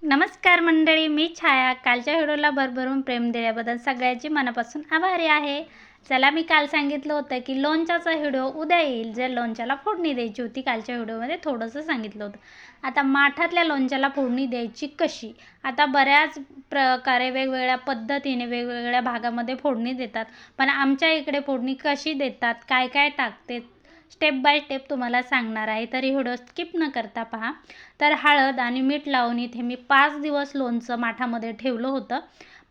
नमस्कार मंडळी, मी छाया. कालच्या व्हिडिओला भरभरून प्रेम दिल्याबद्दल सगळ्यांची मनापासून आभारी आहे. चला, मी काल सांगितलं होतं की लोणच्याचा व्हिडिओ उद्या येईल. जे लोणच्याला फोडणी द्यायची होती कालच्या व्हिडिओमध्ये थोडंसं सांगितलं होतं. आता माठातल्या लोणच्याला फोडणी द्यायची कशी, आता बऱ्याच प्रकारे वेगवेगळ्या पद्धतीने वेगवेगळ्या भागामध्ये फोडणी देतात. पण आमच्या इकडे फोडणी कशी देतात, काय काय टाकते, स्टेप बाय स्टेप तुम्हाला सांगणार आहे. तरी व्हिडिओ स्किप न करता पहा. तर हळद आणि मीठ लावून इथे मी 5 दिवस लोणचं माठामध्ये ठेवलं होतं.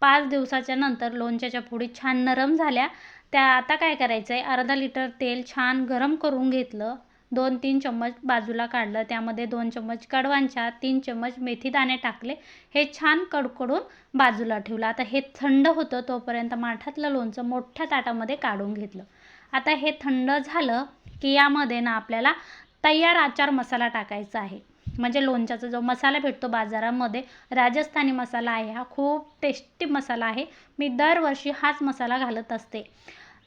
5 दिवसाच्या नंतर लोणच्याच्या फोडी छान नरम झाल्या. त्या आता काय करायचं आहे, अर्धा लिटर तेल छान गरम करून घेतलं. 2-3 चम्मच बाजूला काढलं. त्यामध्ये 2 चम्मच कडवांच्या, 3 चम्मच मेथीदाणे टाकले. हे छान कडकडून बाजूला ठेवलं. आता हे थंड होतं तोपर्यंत माठातलं लोणचं मोठ्या ताटामध्ये काढून घेतलं. आता हे थंड झालं की यामध्ये ना आपल्याला तयार आचार मसाला टाकायचा आहे. म्हणजे लोणच्याचा जो मसाला भेटतो बाजारामध्ये, राजस्थानी मसाला आहे. हा खूप टेस्टी मसाला आहे. मी दरवर्षी हाच मसाला घालत असते.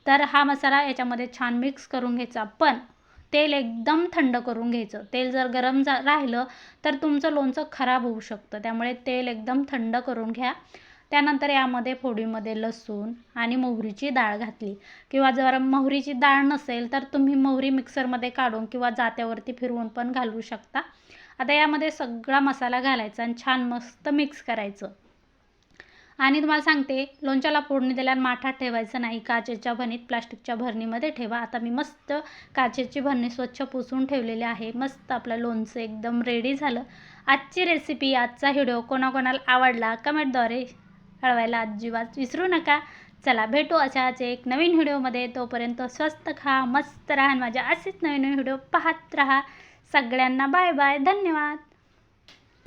तर हा मसाला याच्यामध्ये छान मिक्स करून घ्यायचा. पण तेल एकदम थंड करून घ्यायचं. तेल जर गरम राहिलं तर तुमचं लोणचं खराब होऊ शकतं. त्यामुळे तेल एकदम थंड करून घ्या. त्यानंतर यामध्ये फोडीमध्ये लसूण आणि मोहरीची डाळ घातली. किंवा जर मोहरीची डाळ नसेल तर तुम्ही मोहरी मिक्सरमध्ये काढून किंवा जात्यावरती फिरवून पण घालू शकता. आता यामध्ये सगळा मसाला घालायचा आणि छान मस्त मिक्स करायचं. आणि तुम्हाला सांगते, लोणच्याला फोडणी दिल्यावर माठात ठेवायचं नाही. काचेच्या भरणीत, प्लास्टिकच्या भरणीमध्ये ठेवा. आता मी मस्त काचेची भरणी स्वच्छ पुसून ठेवलेली आहे. मस्त आपलं लोणचं एकदम रेडी झालं. आजची रेसिपी, आजचा व्हिडिओ कोणाकोणाला आवडला कमेंटद्वारे कळवायला अजिबात विसरू नका. चला, भेटू अशाच एक नवीन व्हिडिओमध्ये. तोपर्यंत स्वस्त खा, मस्त राहा, माझ्या असेच नवीन व्हिडिओ पाहत राहा. सगळ्यांना बाय बाय, धन्यवाद.